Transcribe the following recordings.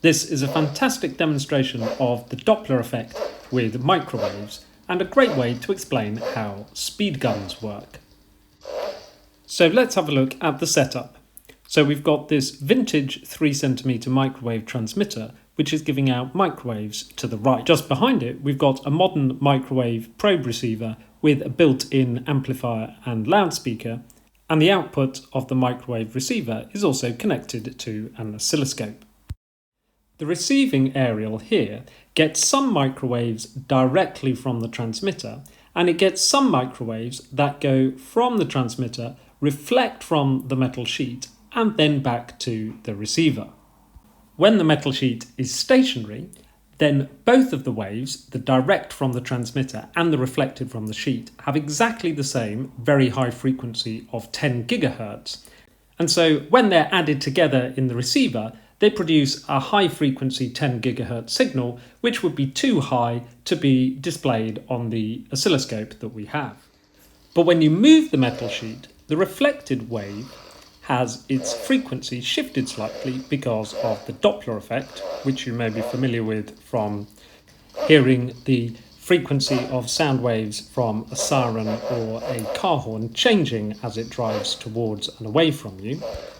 This is a fantastic demonstration of the Doppler effect with microwaves and a great way to explain how speed guns work. So let's have a look at the setup. So we've got this vintage 3cm microwave transmitter which is giving out microwaves to the right. Just behind it we've got a modern microwave probe receiver with a built-in amplifier and loudspeaker, and the output of the microwave receiver is also connected to an oscilloscope. The receiving aerial here gets some microwaves directly from the transmitter, and it gets some microwaves that go from the transmitter, reflect from the metal sheet, and then back to the receiver. When the metal sheet is stationary, then both of the waves, the direct from the transmitter and the reflected from the sheet, have exactly the same very high frequency of 10 GHz. And so when they're added together in the receiver, they produce a high frequency 10 GHz signal, which would be too high to be displayed on the oscilloscope that we have. But when you move the metal sheet, the reflected wave has its frequency shifted slightly because of the Doppler effect, which you may be familiar with from hearing the frequency of sound waves from a siren or a car horn changing as it drives towards and away from you.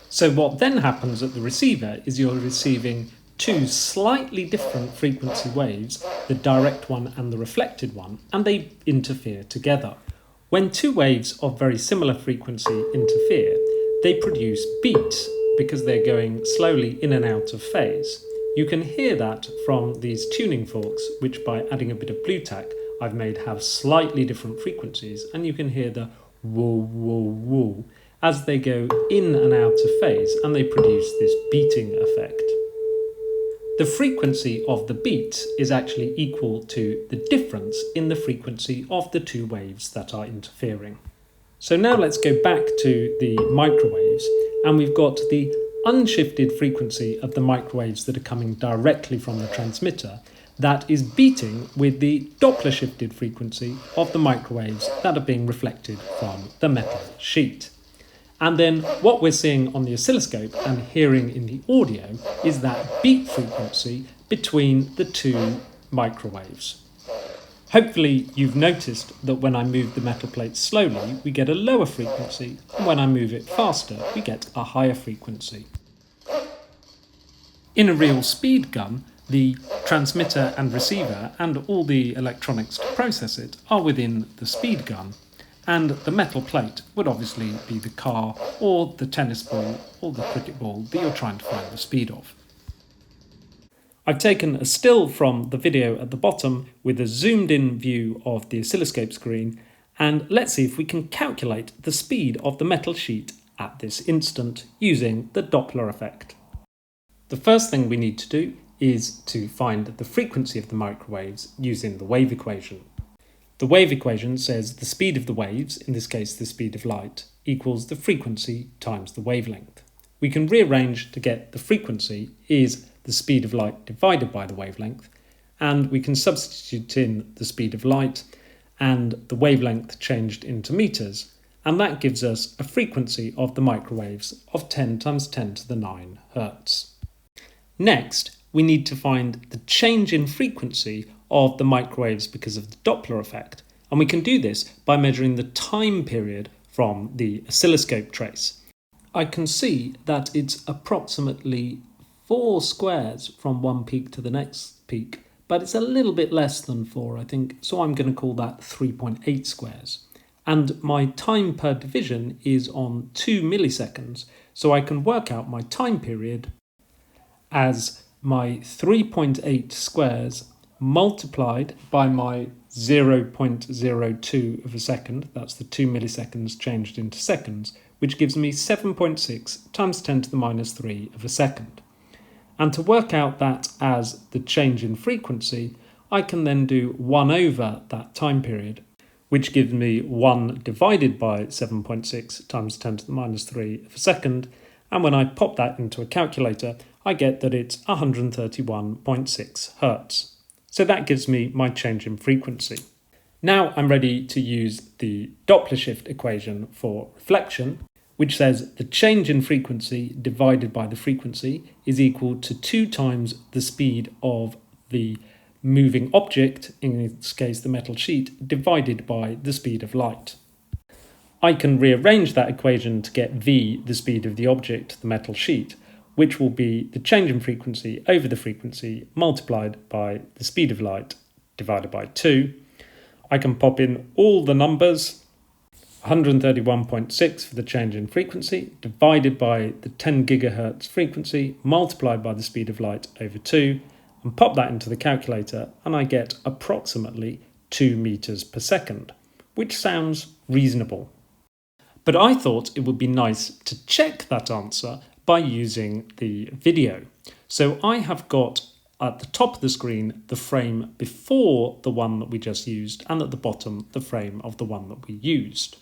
So what then happens at the receiver is you're receiving two slightly different frequency waves, the direct one and the reflected one, and they interfere together. When two waves of very similar frequency interfere, they produce beats because they're going slowly in and out of phase. You can hear that from these tuning forks, which by adding a bit of blue tack I've made have slightly different frequencies, and you can hear the woo woo woo as they go in and out of phase, and they produce this beating effect. The frequency of the beats is actually equal to the difference in the frequency of the two waves that are interfering. So now let's go back to the microwaves, and we've got the unshifted frequency of the microwaves that are coming directly from the transmitter that is beating with the Doppler shifted frequency of the microwaves that are being reflected from the metal sheet. And then what we're seeing on the oscilloscope and hearing in the audio is that beat frequency between the two microwaves. Hopefully you've noticed that when I move the metal plate slowly, we get a lower frequency, and when I move it faster, we get a higher frequency. In a real speed gun, the transmitter and receiver and all the electronics to process it are within the speed gun, and the metal plate would obviously be the car or the tennis ball or the cricket ball that you're trying to find the speed of. I've taken a still from the video at the bottom with a zoomed in view of the oscilloscope screen, and let's see if we can calculate the speed of the metal sheet at this instant using the Doppler effect. The first thing we need to do is to find the frequency of the microwaves using the wave equation. The wave equation says the speed of the waves, in this case the speed of light, equals the frequency times the wavelength. We can rearrange to get the frequency is the speed of light divided by the wavelength, and we can substitute in the speed of light and the wavelength changed into meters, and that gives us a frequency of the microwaves of 10 times 10 to the 9 Hertz. Next, we need to find the change in frequency of the microwaves because of the Doppler effect, and we can do this by measuring the time period from the oscilloscope trace. I can see that it's approximately 4 squares from one peak to the next peak, but it's a little bit less than 4, I think, so I'm going to call that 3.8 squares. And my time per division is on 2 milliseconds, so I can work out my time period as my 3.8 squares multiplied by my 0.02 of a second, that's the 2 milliseconds changed into seconds, which gives me 7.6 times 10 to the minus 3 of a second. And to work out that as the change in frequency, I can then do 1 over that time period, which gives me 1 divided by 7.6 times 10 to the minus 3 of a second, and when I pop that into a calculator, I get that it's 131.6 Hertz. So that gives me my change in frequency. Now I'm ready to use the Doppler shift equation for reflection, which says the change in frequency divided by the frequency is equal to 2 times the speed of the moving object, in this case the metal sheet, divided by the speed of light. I can rearrange that equation to get v, the speed of the object, the metal sheet, which will be the change in frequency over the frequency multiplied by the speed of light divided by 2. I can pop in all the numbers, 131.6 for the change in frequency, divided by the 10 gigahertz frequency, multiplied by the speed of light over 2, and pop that into the calculator, and I get approximately 2 meters per second, which sounds reasonable. But I thought it would be nice to check that answer by using the video. So I have got at the top of the screen the frame before the one that we just used, and at the bottom the frame of the one that we used.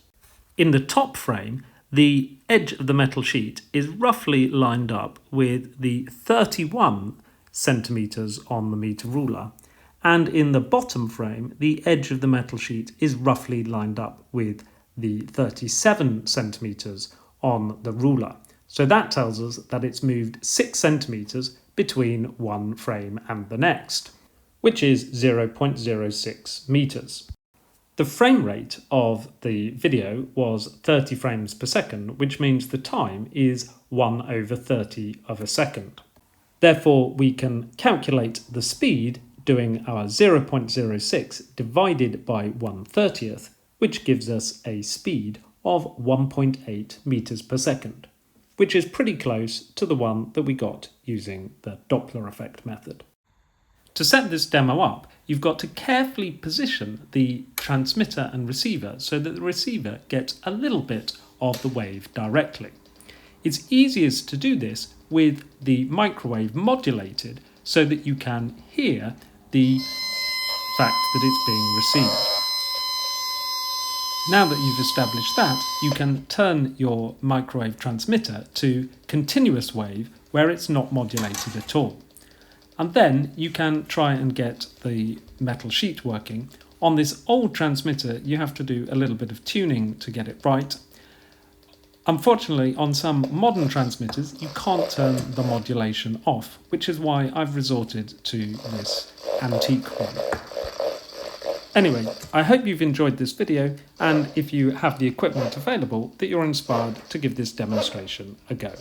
In the top frame, the edge of the metal sheet is roughly lined up with the 31 centimetres on the meter ruler, and in the bottom frame, the edge of the metal sheet is roughly lined up with the 37 centimetres on the ruler. So that tells us that it's moved 6 centimetres between one frame and the next, which is 0.06 metres. The frame rate of the video was 30 frames per second, which means the time is 1/30 of a second. Therefore, we can calculate the speed doing our 0.06 divided by 1/30th, which gives us a speed of 1.8 meters per second, which is pretty close to the one that we got using the Doppler effect method. To set this demo up, you've got to carefully position the transmitter and receiver so that the receiver gets a little bit of the wave directly. It's easiest to do this with the microwave modulated so that you can hear the fact that it's being received. Now that you've established that, you can turn your microwave transmitter to continuous wave where it's not modulated at all. And then you can try and get the metal sheet working. On this old transmitter, you have to do a little bit of tuning to get it right. Unfortunately, on some modern transmitters, you can't turn the modulation off, which is why I've resorted to this antique one. Anyway, I hope you've enjoyed this video, and if you have the equipment available, that you're inspired to give this demonstration a go.